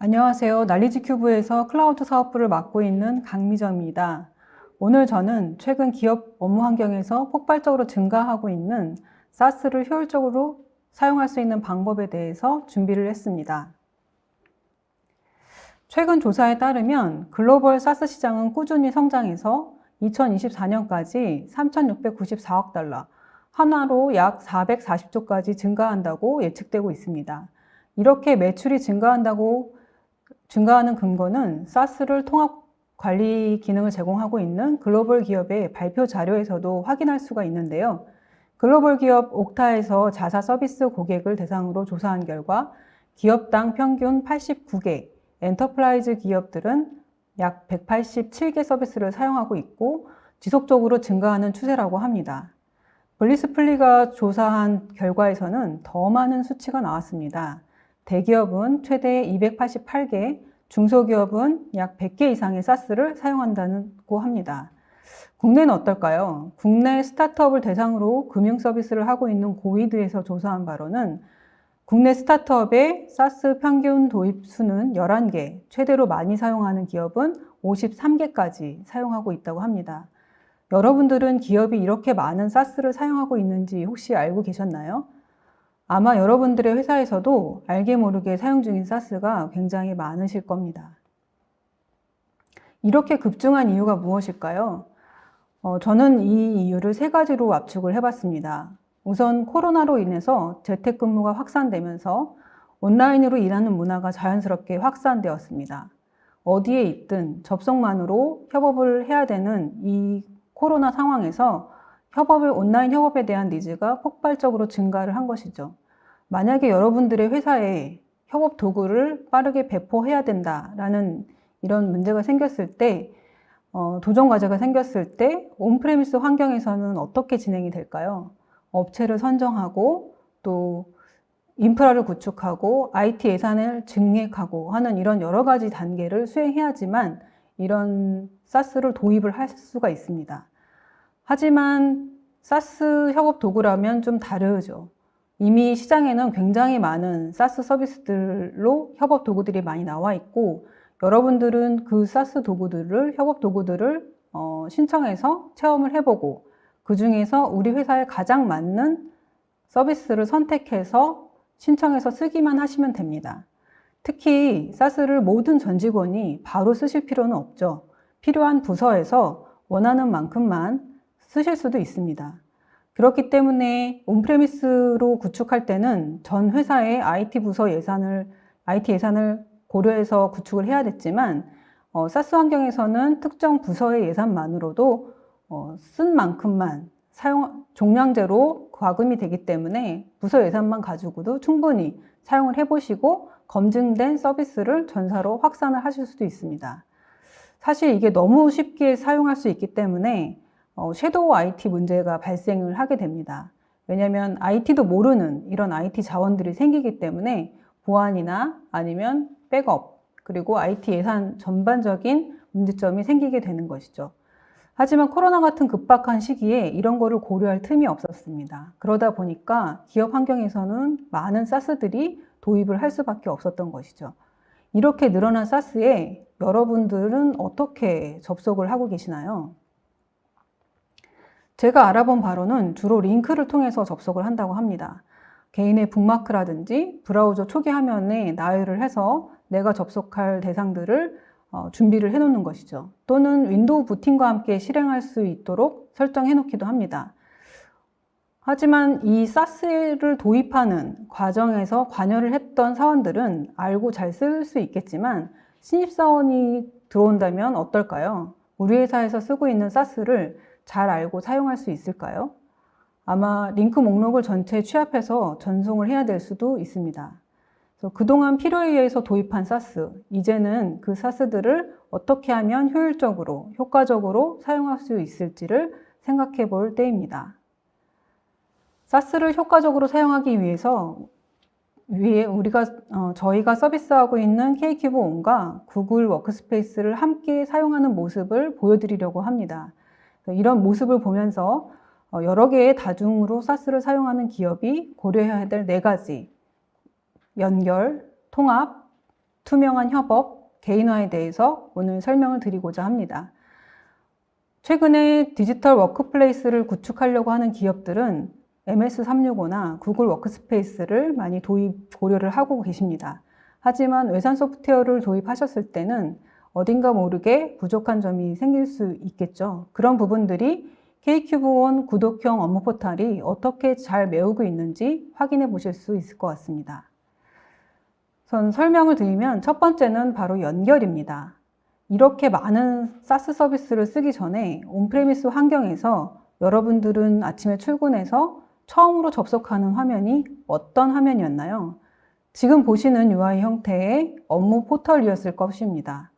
안녕하세요. 난리지큐브에서 클라우드 사업부를 맡고 있는 강미정입니다. 오늘 저는 최근 기업 업무 환경에서 폭발적으로 증가하고 있는 SaaS를 효율적으로 사용할 수 있는 방법에 대해서 준비를 했습니다. 최근 조사에 따르면 글로벌 SaaS 시장은 꾸준히 성장해서 2024년까지 3,694억 달러, 한화로 약 440조까지 증가한다고 예측되고 있습니다. 이렇게 매출이 증가하는 근거는 SaaS를 통합 관리 기능을 제공하고 있는 글로벌 기업의 발표 자료에서도 확인할 수가 있는데요. 글로벌 기업 옥타에서 자사 서비스 고객을 대상으로 조사한 결과 기업당 평균 89개, 엔터프라이즈 기업들은 약 187개 서비스를 사용하고 있고 지속적으로 증가하는 추세라고 합니다. 블리스플리가 조사한 결과에서는 더 많은 수치가 나왔습니다. 대기업은 최대 288개, 중소기업은 약 100개 이상의 SaaS를 사용한다고 합니다. 국내는 어떨까요? 국내 스타트업을 대상으로 금융 서비스를 하고 있는 고이드에서 조사한 바로는 국내 스타트업의 SaaS 평균 도입 수는 11개, 최대로 많이 사용하는 기업은 53개까지 사용하고 있다고 합니다. 여러분들은 기업이 이렇게 많은 SaaS를 사용하고 있는지 혹시 알고 계셨나요? 아마 여러분들의 회사에서도 알게 모르게 사용 중인 SaaS가 굉장히 많으실 겁니다. 이렇게 급증한 이유가 무엇일까요? 저는 이 이유를 세 가지로 압축을 해봤습니다. 우선 코로나로 인해서 재택근무가 확산되면서 온라인으로 일하는 문화가 자연스럽게 확산되었습니다. 어디에 있든 접속만으로 협업을 해야 되는 이 코로나 상황에서 온라인 협업에 대한 니즈가 폭발적으로 증가를 한 것이죠. 만약에 여러분들의 회사에 협업 도구를 빠르게 배포해야 된다라는 이런 문제가 생겼을 때, 도전 과제가 생겼을 때 온프레미스 환경에서는 어떻게 진행이 될까요? 업체를 선정하고 또 인프라를 구축하고 IT 예산을 증액하고 하는 이런 여러 가지 단계를 수행해야지만 이런 SaaS를 도입을 할 수가 있습니다. 하지만 SaaS 협업 도구라면 좀 다르죠. 이미 시장에는 굉장히 많은 SaaS 서비스들로 협업 도구들이 많이 나와 있고 여러분들은 그 SaaS 협업 도구들을 신청해서 체험을 해보고 그 중에서 우리 회사에 가장 맞는 서비스를 선택해서 신청해서 쓰기만 하시면 됩니다. 특히 SaaS를 모든 전 직원이 바로 쓰실 필요는 없죠. 필요한 부서에서 원하는 만큼만 쓰실 수도 있습니다. 그렇기 때문에 온프레미스로 구축할 때는 전 회사의 IT 예산을 고려해서 구축을 해야 됐지만 SaaS 환경에서는 특정 부서의 예산만으로도 쓴 만큼만 종량제로 과금이 되기 때문에 부서 예산만 가지고도 충분히 사용을 해보시고 검증된 서비스를 전사로 확산을 하실 수도 있습니다. 사실 이게 너무 쉽게 사용할 수 있기 때문에 섀도우 IT 문제가 발생을 하게 됩니다. 왜냐하면 IT도 모르는 이런 IT 자원들이 생기기 때문에 보안이나 아니면 백업, 그리고 IT 예산 전반적인 문제점이 생기게 되는 것이죠. 하지만 코로나 같은 급박한 시기에 이런 거를 고려할 틈이 없었습니다. 그러다 보니까 기업 환경에서는 많은 SaaS들이 도입을 할 수밖에 없었던 것이죠. 이렇게 늘어난 SaaS에 여러분들은 어떻게 접속을 하고 계시나요? 제가 알아본 바로는 주로 링크를 통해서 접속을 한다고 합니다. 개인의 북마크라든지 브라우저 초기 화면에 나열을 해서 내가 접속할 대상들을 준비를 해놓는 것이죠. 또는 윈도우 부팅과 함께 실행할 수 있도록 설정해 놓기도 합니다. 하지만 이 SaaS를 도입하는 과정에서 관여를 했던 사원들은 알고 잘 쓸 수 있겠지만 신입사원이 들어온다면 어떨까요? 우리 회사에서 쓰고 있는 SaaS를 잘 알고 사용할 수 있을까요? 아마 링크 목록을 전체 취합해서 전송을 해야 될 수도 있습니다. 그래서 그동안 필요에 의해서 도입한 SaaS, 이제는 그 SaaS들을 어떻게 하면 효율적으로, 효과적으로 사용할 수 있을지를 생각해 볼 때입니다. SaaS를 효과적으로 사용하기 위해서 저희가 서비스하고 있는 K큐브 온과 구글 워크스페이스를 함께 사용하는 모습을 보여드리려고 합니다. 이런 모습을 보면서 여러 개의 다중으로 SaaS를 사용하는 기업이 고려해야 될 4가지 연결, 통합, 투명한 협업, 개인화에 대해서 오늘 설명을 드리고자 합니다. 최근에 디지털 워크플레이스를 구축하려고 하는 기업들은 MS365나 구글 워크스페이스를 많이 고려를 하고 계십니다. 하지만 외산 소프트웨어를 도입하셨을 때는 어딘가 모르게 부족한 점이 생길 수 있겠죠. 그런 부분들이 K큐브온 구독형 업무 포탈이 어떻게 잘 메우고 있는지 확인해 보실 수 있을 것 같습니다. 우선 설명을 드리면 첫 번째는 바로 연결입니다. 이렇게 많은 사스 서비스를 쓰기 전에 온프레미스 환경에서 여러분들은 아침에 출근해서 처음으로 접속하는 화면이 어떤 화면이었나요? 지금 보시는 UI 형태의 업무 포털이었을 것입니다.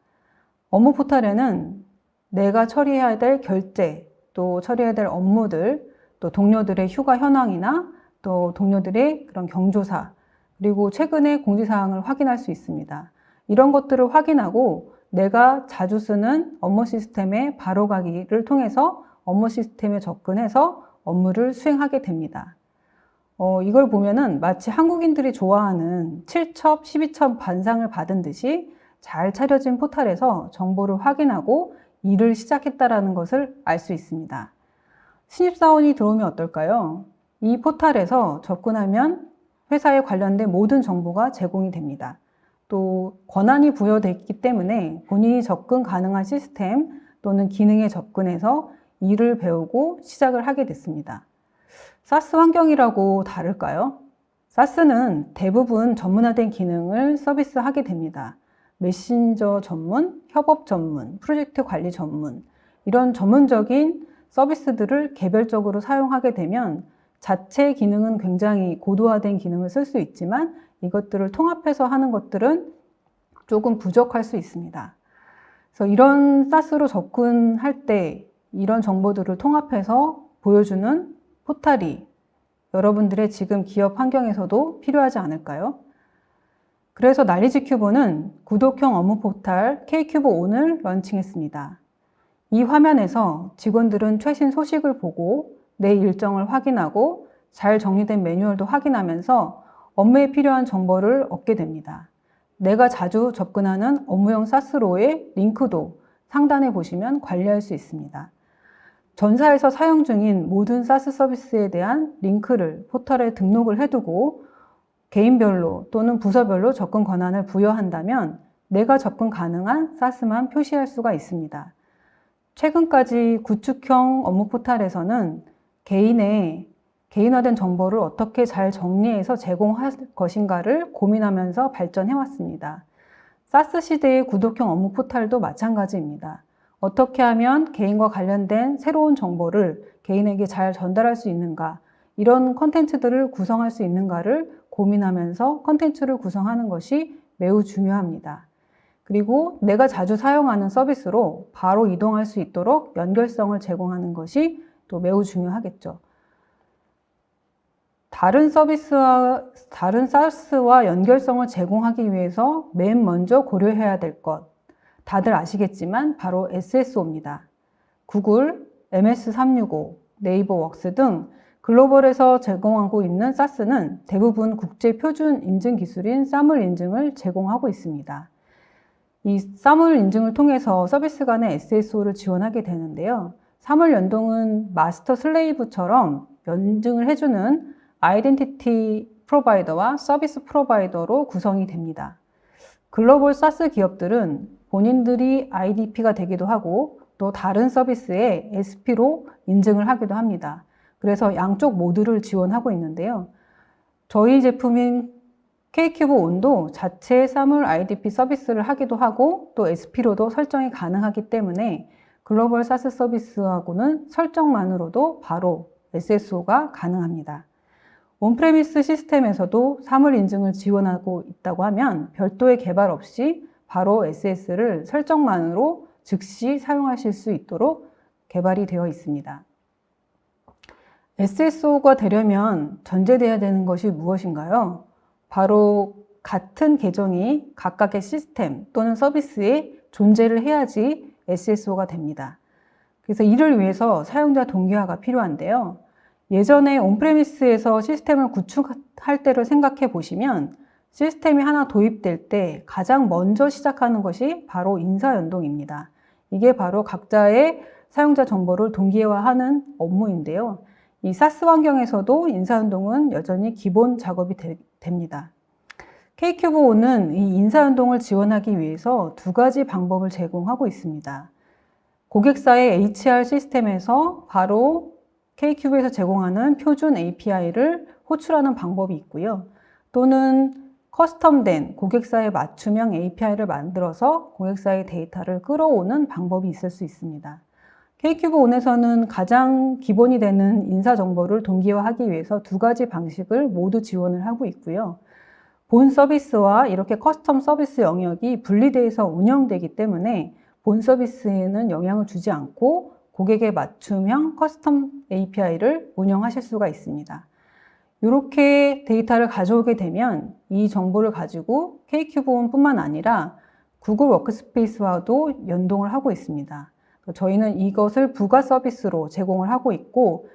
업무 포털에는 내가 처리해야 될 결제, 또 처리해야 될 업무들, 또 동료들의 휴가 현황이나 또 동료들의 그런 경조사, 그리고 최근의 공지사항을 확인할 수 있습니다. 이런 것들을 확인하고 내가 자주 쓰는 업무 시스템의 바로가기를 통해서 업무 시스템에 접근해서 업무를 수행하게 됩니다. 이걸 보면은 마치 한국인들이 좋아하는 7첩, 12첩 반상을 받은 듯이 잘 차려진 포털에서 정보를 확인하고 일을 시작했다는 것을 알 수 있습니다. 신입사원이 들어오면 어떨까요? 이 포털에서 접근하면 회사에 관련된 모든 정보가 제공이 됩니다. 또 권한이 부여됐기 때문에 본인이 접근 가능한 시스템 또는 기능에 접근해서 일을 배우고 시작을 하게 됐습니다. 사스 환경이라고 다를까요? 사스는 대부분 전문화된 기능을 서비스하게 됩니다. 메신저 전문, 협업 전문, 프로젝트 관리 전문, 이런 전문적인 서비스들을 개별적으로 사용하게 되면 자체 기능은 굉장히 고도화된 기능을 쓸 수 있지만 이것들을 통합해서 하는 것들은 조금 부족할 수 있습니다. 그래서 이런 사스로 접근할 때 이런 정보들을 통합해서 보여주는 포탈이 여러분들의 지금 기업 환경에서도 필요하지 않을까요? 그래서 난리지큐브는 구독형 업무 포탈 K큐브온을 런칭했습니다. 이 화면에서 직원들은 최신 소식을 보고 내 일정을 확인하고 잘 정리된 매뉴얼도 확인하면서 업무에 필요한 정보를 얻게 됩니다. 내가 자주 접근하는 업무용 사스로의 링크도 상단에 보시면 관리할 수 있습니다. 전사에서 사용 중인 모든 사스 서비스에 대한 링크를 포털에 등록을 해두고 개인별로 또는 부서별로 접근 권한을 부여한다면 내가 접근 가능한 사스만 표시할 수가 있습니다. 최근까지 구축형 업무 포털에서는 개인화된 정보를 어떻게 잘 정리해서 제공할 것인가를 고민하면서 발전해 왔습니다. 사스 시대의 구독형 업무 포털도 마찬가지입니다. 어떻게 하면 개인과 관련된 새로운 정보를 개인에게 잘 전달할 수 있는가, 이런 컨텐츠들을 구성할 수 있는가를 고민하면서 컨텐츠를 구성하는 것이 매우 중요합니다. 그리고 내가 자주 사용하는 서비스로 바로 이동할 수 있도록 연결성을 제공하는 것이 또 매우 중요하겠죠. 다른 사스와 연결성을 제공하기 위해서 맨 먼저 고려해야 될 것, 다들 아시겠지만 바로 SSO입니다. 구글, MS365, 네이버 웍스 등 글로벌에서 제공하고 있는 사스는 대부분 국제 표준 인증 기술인 사물 인증을 제공하고 있습니다. 이 사물 인증을 통해서 서비스 간의 SSO를 지원하게 되는데요. 사물 연동은 마스터 슬레이브처럼 인증을 해주는 아이덴티티 프로바이더와 서비스 프로바이더로 구성이 됩니다. 글로벌 사스 기업들은 본인들이 IDP가 되기도 하고 또 다른 서비스에 SP로 인증을 하기도 합니다. 그래서 양쪽 모두를 지원하고 있는데요. 저희 제품인 K큐브온도 자체 사물 IDP 서비스를 하기도 하고 또 SP로도 설정이 가능하기 때문에 글로벌 사스 서비스하고는 설정만으로도 바로 SSO가 가능합니다. 온프레미스 시스템에서도 사물 인증을 지원하고 있다고 하면 별도의 개발 없이 바로 SS를 설정만으로 즉시 사용하실 수 있도록 개발이 되어 있습니다. SSO가 되려면 전제되어야 되는 것이 무엇인가요? 바로 같은 계정이 각각의 시스템 또는 서비스에 존재를 해야지 SSO가 됩니다. 그래서 이를 위해서 사용자 동기화가 필요한데요. 예전에 온프레미스에서 시스템을 구축할 때를 생각해 보시면 시스템이 하나 도입될 때 가장 먼저 시작하는 것이 바로 인사연동입니다. 이게 바로 각자의 사용자 정보를 동기화하는 업무인데요. 이 사스 환경에서도 인사연동은 여전히 기본 작업이 됩니다. K큐브5는 이 인사연동을 지원하기 위해서 두 가지 방법을 제공하고 있습니다. 고객사의 HR 시스템에서 바로 K큐브에서 제공하는 표준 API를 호출하는 방법이 있고요. 또는 커스텀된 고객사에 맞춤형 API를 만들어서 고객사의 데이터를 끌어오는 방법이 있을 수 있습니다. K큐브1에서는 가장 기본이 되는 인사 정보를 동기화하기 위해서 두 가지 방식을 모두 지원을 하고 있고요. 본 서비스와 이렇게 커스텀 서비스 영역이 분리돼서 운영되기 때문에 본 서비스에는 영향을 주지 않고 고객에 맞춤형 커스텀 API를 운영하실 수가 있습니다. 이렇게 데이터를 가져오게 되면 이 정보를 가지고 K큐브1뿐만 아니라 구글 워크스페이스와도 연동을 하고 있습니다. 저희는 이것을 부가 서비스로 제공을 하고 있고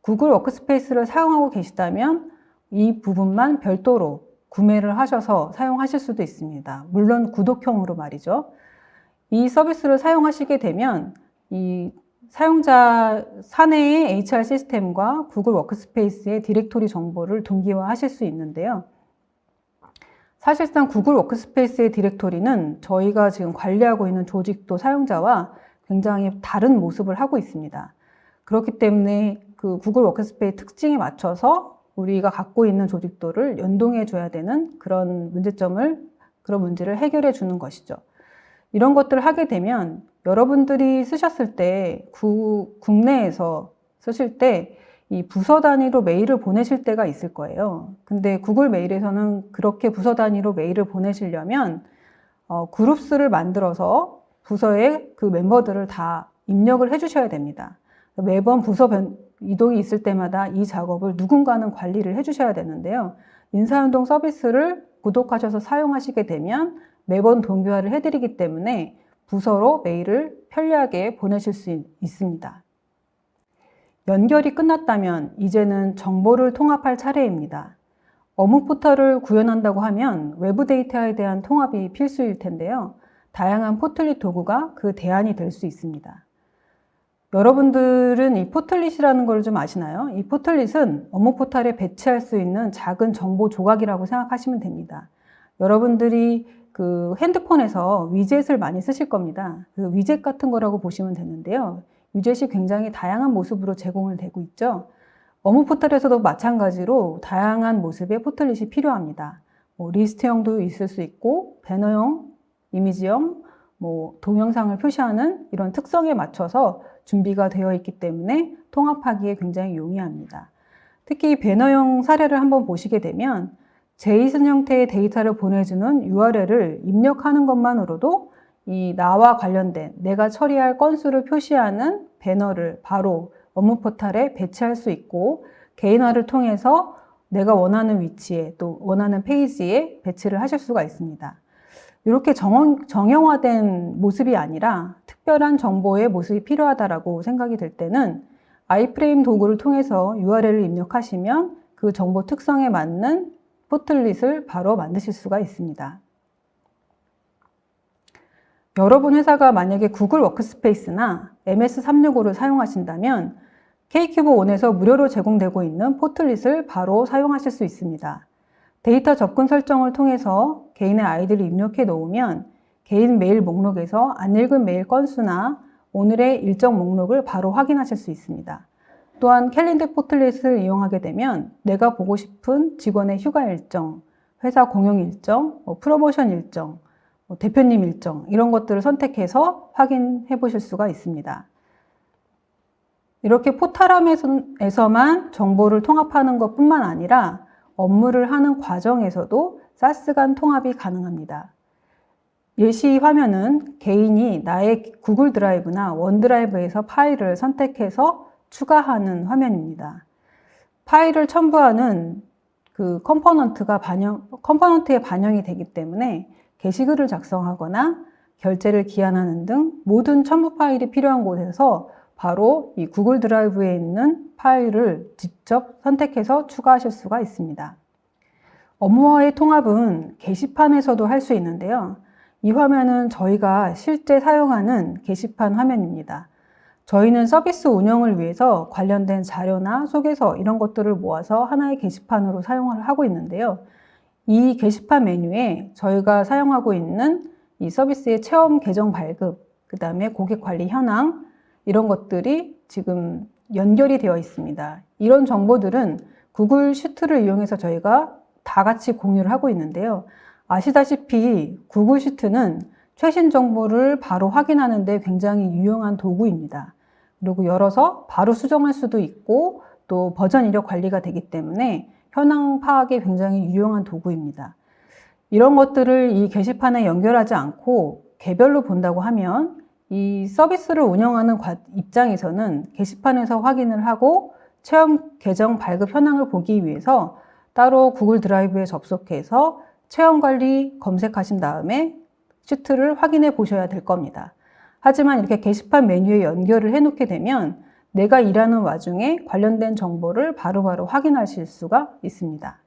구글 워크스페이스를 사용하고 계시다면 이 부분만 별도로 구매를 하셔서 사용하실 수도 있습니다. 물론 구독형으로 말이죠. 이 서비스를 사용하시게 되면 이 사용자 사내의 HR 시스템과 구글 워크스페이스의 디렉토리 정보를 동기화하실 수 있는데요. 사실상 구글 워크스페이스의 디렉토리는 저희가 지금 관리하고 있는 조직도 사용자와 굉장히 다른 모습을 하고 있습니다. 그렇기 때문에 그 구글 워크스페이스 특징에 맞춰서 우리가 갖고 있는 조직도를 연동해 줘야 되는 그런 문제를 해결해 주는 것이죠. 이런 것들을 하게 되면 여러분들이 쓰셨을 때 국내에서 쓰실 때 이 부서 단위로 메일을 보내실 때가 있을 거예요. 근데 구글 메일에서는 그렇게 부서 단위로 메일을 보내시려면 그룹스를 만들어서 부서에 그 멤버들을 다 입력을 해 주셔야 됩니다. 매번 부서 이동이 있을 때마다 이 작업을 누군가는 관리를 해 주셔야 되는데요. 인사연동 서비스를 구독하셔서 사용하시게 되면 매번 동기화를 해드리기 때문에 부서로 메일을 편리하게 보내실 수 있습니다. 연결이 끝났다면 이제는 정보를 통합할 차례입니다. 업무 포털을 구현한다고 하면 외부 데이터에 대한 통합이 필수일 텐데요. 다양한 포틀릿 도구가 그 대안이 될 수 있습니다. 여러분들은 이 포틀릿이라는 걸 좀 아시나요? 이 포틀릿은 업무 포털에 배치할 수 있는 작은 정보 조각이라고 생각하시면 됩니다. 여러분들이 그 핸드폰에서 위젯을 많이 쓰실 겁니다. 그 위젯 같은 거라고 보시면 되는데요. 위젯이 굉장히 다양한 모습으로 제공을 되고 있죠. 업무 포털에서도 마찬가지로 다양한 모습의 포틀릿이 필요합니다. 리스트형도 있을 수 있고 배너형, 이미지형, 동영상을 표시하는 이런 특성에 맞춰서 준비가 되어 있기 때문에 통합하기에 굉장히 용이합니다. 특히 배너형 사례를 한번 보시게 되면 제이슨 형태의 데이터를 보내주는 URL을 입력하는 것만으로도 이 나와 관련된 내가 처리할 건수를 표시하는 배너를 바로 업무 포털에 배치할 수 있고 개인화를 통해서 내가 원하는 위치에 또 원하는 페이지에 배치를 하실 수가 있습니다. 이렇게 정형화된 모습이 아니라 특별한 정보의 모습이 필요하다고 생각이 될 때는 아이프레임 도구를 통해서 URL을 입력하시면 그 정보 특성에 맞는 포틀릿을 바로 만드실 수가 있습니다. 여러분 회사가 만약에 구글 워크스페이스나 MS365를 사용하신다면 K큐브1에서 무료로 제공되고 있는 포틀릿을 바로 사용하실 수 있습니다. 데이터 접근 설정을 통해서 개인의 아이디를 입력해 놓으면 개인 메일 목록에서 안 읽은 메일 건수나 오늘의 일정 목록을 바로 확인하실 수 있습니다. 또한 캘린더 포틀릿을 이용하게 되면 내가 보고 싶은 직원의 휴가 일정, 회사 공용 일정, 프로모션 일정, 대표님 일정 이런 것들을 선택해서 확인해 보실 수가 있습니다. 이렇게 포탈함에서만 정보를 통합하는 것뿐만 아니라 업무를 하는 과정에서도 사스 간 통합이 가능합니다. 예시 화면은 개인이 나의 구글 드라이브나 원드라이브에서 파일을 선택해서 추가하는 화면입니다. 파일을 첨부하는 그 컴포넌트에 반영이 되기 때문에 게시글을 작성하거나 결제를 기한하는 등 모든 첨부 파일이 필요한 곳에서 바로 이 구글 드라이브에 있는 파일을 직접 선택해서 추가하실 수가 있습니다. 업무와의 통합은 게시판에서도 할 수 있는데요. 이 화면은 저희가 실제 사용하는 게시판 화면입니다. 저희는 서비스 운영을 위해서 관련된 자료나 소개서 이런 것들을 모아서 하나의 게시판으로 사용을 하고 있는데요. 이 게시판 메뉴에 저희가 사용하고 있는 이 서비스의 체험 계정 발급, 그 다음에 고객 관리 현황 이런 것들이 지금 연결이 되어 있습니다. 이런 정보들은 구글 시트를 이용해서 저희가 다 같이 공유를 하고 있는데요. 아시다시피 구글 시트는 최신 정보를 바로 확인하는 데 굉장히 유용한 도구입니다. 그리고 열어서 바로 수정할 수도 있고 또 버전 이력 관리가 되기 때문에 현황 파악에 굉장히 유용한 도구입니다. 이런 것들을 이 게시판에 연결하지 않고 개별로 본다고 하면 이 서비스를 운영하는 입장에서는 게시판에서 확인을 하고 체험 계정 발급 현황을 보기 위해서 따로 구글 드라이브에 접속해서 체험 관리 검색하신 다음에 시트를 확인해 보셔야 될 겁니다. 하지만 이렇게 게시판 메뉴에 연결을 해 놓게 되면 내가 일하는 와중에 관련된 정보를 바로바로 확인하실 수가 있습니다.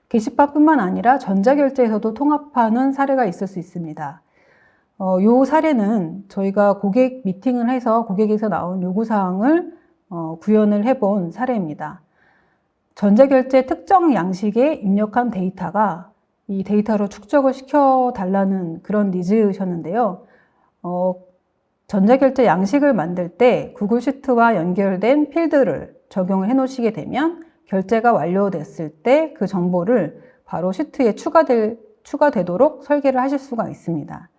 게시판뿐만 아니라 전자결제에서도 통합하는 사례가 있을 수 있습니다. 이 사례는 저희가 고객 미팅을 해서 고객에서 나온 요구사항을 구현을 해본 사례입니다. 전자결제 특정 양식에 입력한 데이터가 이 데이터로 축적을 시켜달라는 그런 니즈셨는데요. 전자결제 양식을 만들 때 구글 시트와 연결된 필드를 적용을 해 놓으시게 되면 결제가 완료됐을 때 그 정보를 바로 시트에 추가되도록 설계를 하실 수가 있습니다.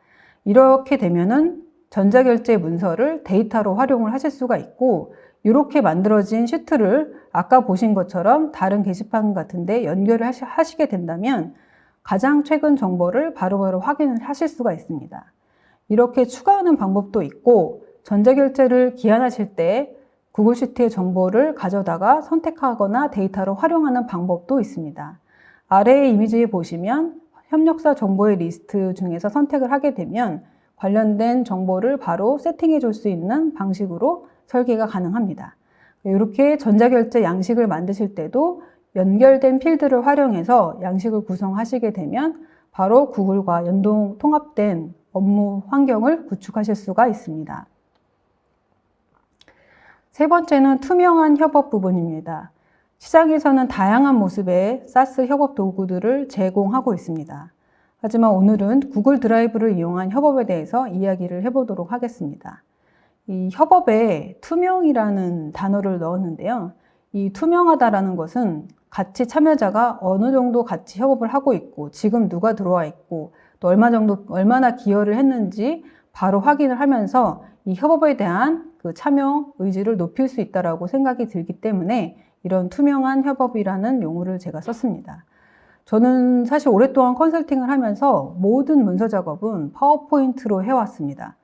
이렇게 되면은 전자결제 문서를 데이터로 활용을 하실 수가 있고 이렇게 만들어진 시트를 아까 보신 것처럼 다른 게시판 같은데 연결을 하시게 된다면 가장 최근 정보를 바로바로 확인을 하실 수가 있습니다. 이렇게 추가하는 방법도 있고 전자결제를 기한하실 때 구글 시트의 정보를 가져다가 선택하거나 데이터로 활용하는 방법도 있습니다. 아래의 이미지에 보시면 협력사 정보의 리스트 중에서 선택을 하게 되면 관련된 정보를 바로 세팅해 줄 수 있는 방식으로 설계가 가능합니다. 이렇게 전자결제 양식을 만드실 때도 연결된 필드를 활용해서 양식을 구성하시게 되면 바로 구글과 통합된 업무 환경을 구축하실 수가 있습니다. 세 번째는 투명한 협업 부분입니다. 시장에서는 다양한 모습의 SaaS 협업 도구들을 제공하고 있습니다. 하지만 오늘은 구글 드라이브를 이용한 협업에 대해서 이야기를 해보도록 하겠습니다. 이 협업에 투명이라는 단어를 넣었는데요. 이 투명하다라는 것은 같이 참여자가 어느 정도 같이 협업을 하고 있고 지금 누가 들어와 있고 또 얼마나 기여를 했는지 바로 확인을 하면서 이 협업에 대한 그 참여 의지를 높일 수 있다고 생각이 들기 때문에 이런 투명한 협업이라는 용어를 제가 썼습니다. 저는 사실 오랫동안 컨설팅을 하면서 모든 문서 작업은 파워포인트로 해왔습니다.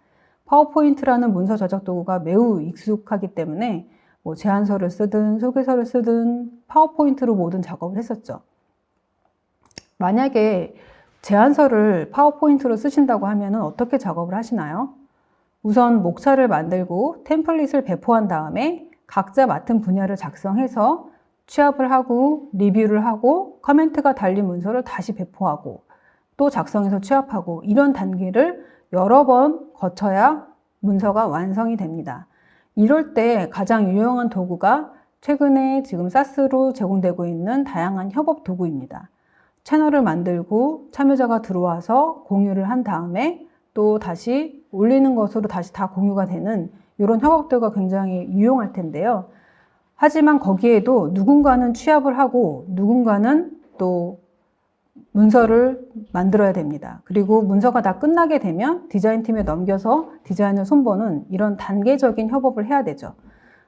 파워포인트라는 문서 저작 도구가 매우 익숙하기 때문에 제안서를 쓰든 소개서를 쓰든 파워포인트로 모든 작업을 했었죠. 만약에 제안서를 파워포인트로 쓰신다고 하면 어떻게 작업을 하시나요? 우선 목차를 만들고 템플릿을 배포한 다음에 각자 맡은 분야를 작성해서 취합을 하고 리뷰를 하고 커멘트가 달린 문서를 다시 배포하고 또 작성해서 취합하고 이런 단계를 여러 번 거쳐야 문서가 완성이 됩니다. 이럴 때 가장 유용한 도구가 최근에 지금 SaaS로 제공되고 있는 다양한 협업 도구입니다. 채널을 만들고 참여자가 들어와서 공유를 한 다음에 또 다시 올리는 것으로 다시 다 공유가 되는 이런 협업도가 굉장히 유용할 텐데요. 하지만 거기에도 누군가는 취합을 하고 누군가는 또 문서를 만들어야 됩니다. 그리고 문서가 다 끝나게 되면 디자인팀에 넘겨서 디자인을 손보는 이런 단계적인 협업을 해야 되죠.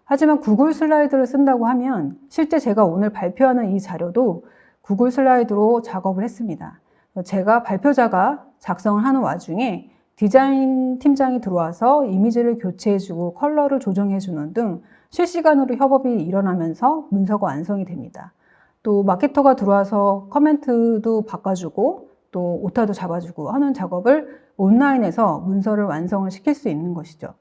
하지만 구글 슬라이드를 쓴다고 하면 실제 제가 오늘 발표하는 이 자료도 구글 슬라이드로 작업을 했습니다. 제가 발표자가 작성을 하는 와중에 디자인 팀장이 들어와서 이미지를 교체해주고 컬러를 조정해주는 등 실시간으로 협업이 일어나면서 문서가 완성이 됩니다. 또 마케터가 들어와서 커멘트도 바꿔주고 또 오타도 잡아주고 하는 작업을 온라인에서 문서를 완성을 시킬 수 있는 것이죠.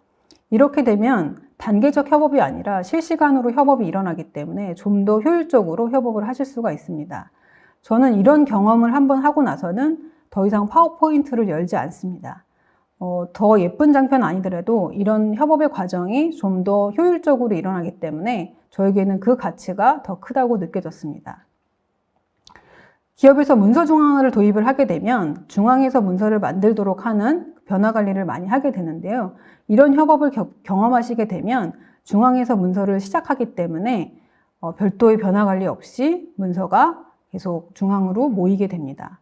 이렇게 되면 단계적 협업이 아니라 실시간으로 협업이 일어나기 때문에 좀 더 효율적으로 협업을 하실 수가 있습니다. 저는 이런 경험을 한번 하고 나서는 더 이상 파워포인트를 열지 않습니다. 더 예쁜 장편 아니더라도 이런 협업의 과정이 좀 더 효율적으로 일어나기 때문에 저에게는 그 가치가 더 크다고 느껴졌습니다. 기업에서 문서 중앙화를 도입을 하게 되면 중앙에서 문서를 만들도록 하는 변화 관리를 많이 하게 되는데요. 이런 협업을 경험하시게 되면 중앙에서 문서를 시작하기 때문에 별도의 변화 관리 없이 문서가 계속 중앙으로 모이게 됩니다.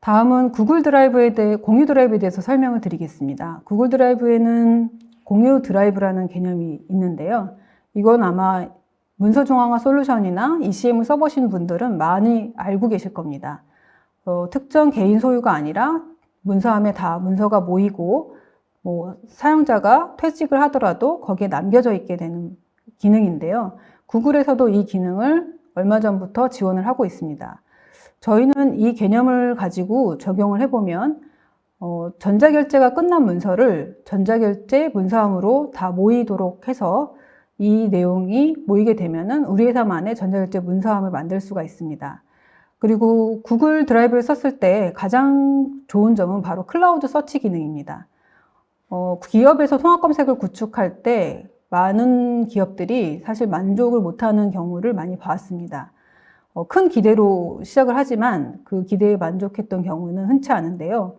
다음은 구글 드라이브에 대해, 공유 드라이브에 대해서 설명을 드리겠습니다. 구글 드라이브에는 공유 드라이브라는 개념이 있는데요. 이건 아마 문서 중앙화 솔루션이나 ECM을 써보신 분들은 많이 알고 계실 겁니다. 특정 개인 소유가 아니라 문서함에 다 문서가 모이고 사용자가 퇴직을 하더라도 거기에 남겨져 있게 되는 기능인데요. 구글에서도 이 기능을 얼마 전부터 지원을 하고 있습니다. 저희는 이 개념을 가지고 적용을 해보면 전자결제가 끝난 문서를 전자결제 문서함으로 다 모이도록 해서 이 내용이 모이게 되면은 우리 회사만의 전자결제 문서함을 만들 수가 있습니다. 그리고 구글 드라이브를 썼을 때 가장 좋은 점은 바로 클라우드 서치 기능입니다. 기업에서 통합 검색을 구축할 때 많은 기업들이 사실 만족을 못하는 경우를 많이 봤습니다. 큰 기대로 시작을 하지만 그 기대에 만족했던 경우는 흔치 않은데요.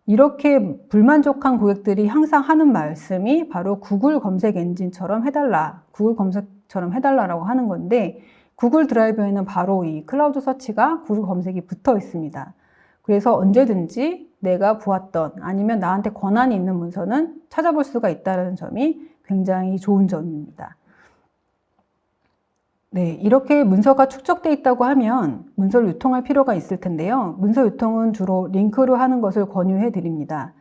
이렇게 불만족한 고객들이 항상 하는 말씀이 바로 구글 검색 엔진처럼 해달라, 구글 검색처럼 해달라라고 하는 건데 구글 드라이브에는 바로 이 클라우드 서치가 구글 검색이 붙어 있습니다. 그래서 언제든지 내가 보았던 아니면 나한테 권한이 있는 문서는 찾아볼 수가 있다는 점이 굉장히 좋은 점입니다. 네, 이렇게 문서가 축적되어 있다고 하면 문서를 유통할 필요가 있을 텐데요. 문서 유통은 주로 링크로 하는 것을 권유해 드립니다.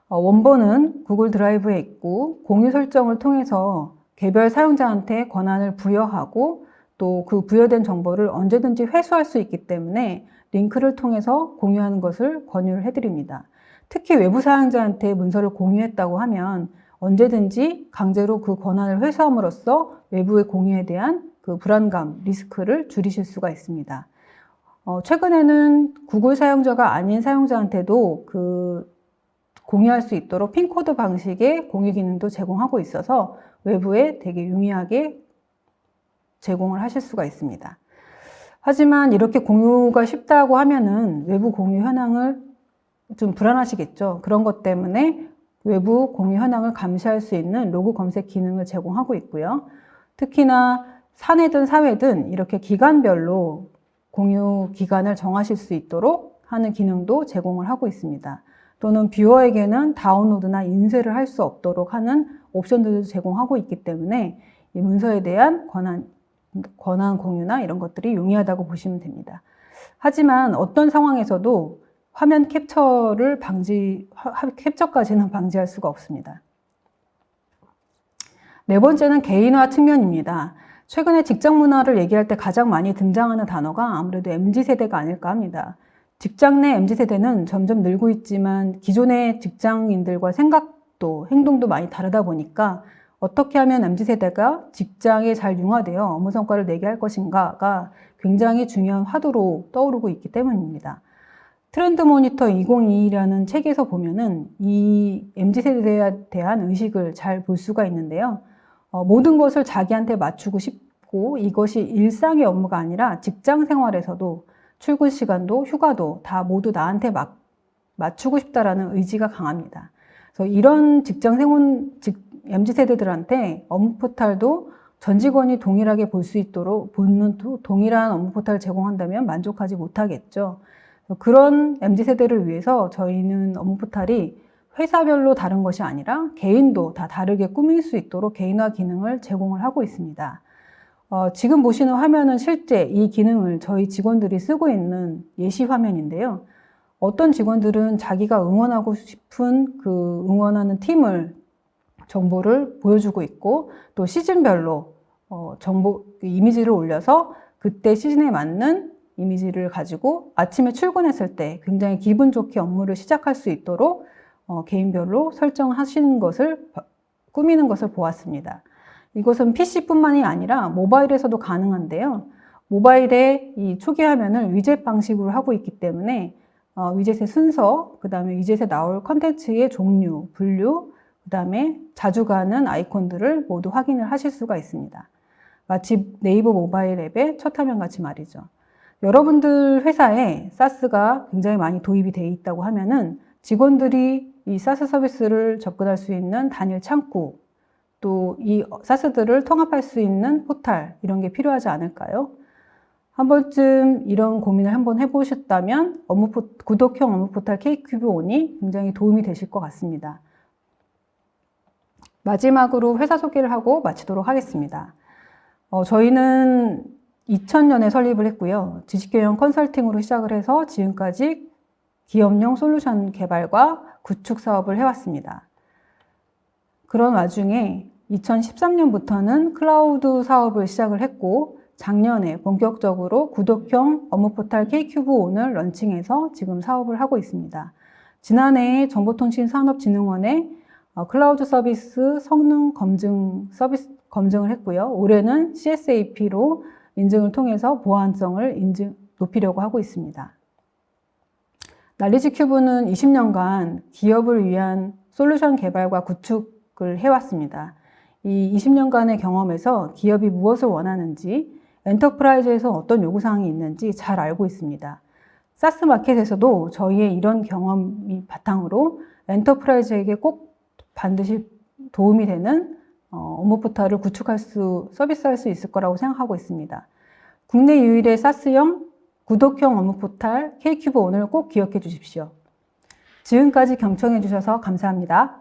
원본은 구글 드라이브에 있고 공유 설정을 통해서 개별 사용자한테 권한을 부여하고 또 그 부여된 정보를 언제든지 회수할 수 있기 때문에 링크를 통해서 공유하는 것을 권유를 해드립니다. 특히 외부 사용자한테 문서를 공유했다고 하면 언제든지 강제로 그 권한을 회수함으로써 외부의 공유에 대한 그 불안감, 리스크를 줄이실 수가 있습니다. 최근에는 구글 사용자가 아닌 사용자한테도 공유할 수 있도록 핀코드 방식의 공유 기능도 제공하고 있어서 외부에 되게 용이하게 제공을 하실 수가 있습니다. 하지만 이렇게 공유가 쉽다고 하면은 외부 공유 현황을 좀 불안하시겠죠. 그런 것 때문에 외부 공유 현황을 감시할 수 있는 로그 검색 기능을 제공하고 있고요. 특히나 사내든 사회든 이렇게 기간별로 공유 기간을 정하실 수 있도록 하는 기능도 제공을 하고 있습니다. 또는 뷰어에게는 다운로드나 인쇄를 할 수 없도록 하는 옵션들도 제공하고 있기 때문에 이 문서에 대한 권한 공유나 이런 것들이 용이하다고 보시면 됩니다. 하지만 어떤 상황에서도 화면 캡처까지는 방지할 수가 없습니다. 네 번째는 개인화 측면입니다. 최근에 직장 문화를 얘기할 때 가장 많이 등장하는 단어가 아무래도 MZ세대가 아닐까 합니다. 직장 내 MZ세대는 점점 늘고 있지만 기존의 직장인들과 생각도 행동도 많이 다르다 보니까 어떻게 하면 MZ세대가 직장에 잘 융화되어 업무 성과를 내게 할 것인가가 굉장히 중요한 화두로 떠오르고 있기 때문입니다. 트렌드 모니터 2022라는 책에서 보면은 이 MZ세대에 대한 의식을 잘 볼 수가 있는데요. 모든 것을 자기한테 맞추고 싶고 이것이 일상의 업무가 아니라 직장 생활에서도 출근 시간도 휴가도 다 모두 나한테 맞추고 싶다라는 의지가 강합니다. 그래서 이런 MZ세대들한테 업무 포탈도 전 직원이 동일하게 볼 수 있도록 보는 동일한 업무 포탈을 제공한다면 만족하지 못하겠죠. 그런 MZ세대를 위해서 저희는 업무 포탈이 회사별로 다른 것이 아니라 개인도 다 다르게 꾸밀 수 있도록 개인화 기능을 제공을 하고 있습니다. 지금 보시는 화면은 실제 이 기능을 저희 직원들이 쓰고 있는 예시 화면인데요. 어떤 직원들은 자기가 응원하고 싶은 그 응원하는 팀을 정보를 보여주고 있고 또 시즌별로 이미지를 올려서 그때 시즌에 맞는 이미지를 가지고 아침에 출근했을 때 굉장히 기분 좋게 업무를 시작할 수 있도록 개인별로 설정하시는 것을 꾸미는 것을 보았습니다. 이것은 PC뿐만이 아니라 모바일에서도 가능한데요. 모바일에 이 초기 화면을 위젯 방식으로 하고 있기 때문에 위젯의 순서, 그 다음에 위젯에 나올 컨텐츠의 종류, 분류, 그 다음에 자주 가는 아이콘들을 모두 확인을 하실 수가 있습니다. 마치 네이버 모바일 앱의 첫 화면 같이 말이죠. 여러분들 회사에 SaaS가 굉장히 많이 도입이 되어 있다고 하면은 직원들이 이 SaaS 서비스를 접근할 수 있는 단일 창구, 또 이 SaaS들을 통합할 수 있는 포탈, 이런 게 필요하지 않을까요? 한 번쯤 이런 고민을 한번 해보셨다면 구독형 업무 포탈 K큐브 온이 굉장히 도움이 되실 것 같습니다. 마지막으로 회사 소개를 하고 마치도록 하겠습니다. 저희는 2000년에 설립을 했고요. 지식교양 컨설팅으로 시작을 해서 지금까지 기업용 솔루션 개발과 구축 사업을 해왔습니다. 그런 와중에 2013년부터는 클라우드 사업을 시작을 했고 작년에 본격적으로 구독형 업무 포탈 K큐브 온을 런칭해서 지금 사업을 하고 있습니다. 지난해 정보통신산업진흥원에 클라우드 서비스 성능 검증을 했고요. 올해는 CSAP로 인증을 통해서 보안성을 높이려고 하고 있습니다. 날리지 큐브는 20년간 기업을 위한 솔루션 개발과 구축을 해왔습니다. 이 20년간의 경험에서 기업이 무엇을 원하는지, 엔터프라이즈에서 어떤 요구사항이 있는지 잘 알고 있습니다. 사스 마켓에서도 저희의 이런 경험이 바탕으로 엔터프라이즈에게 꼭 반드시 도움이 되는 업무 포탈을 서비스할 수 있을 거라고 생각하고 있습니다. 국내 유일의 사스형 구독형 업무 포탈 K큐브 온을 꼭 기억해 주십시오. 지금까지 경청해 주셔서 감사합니다.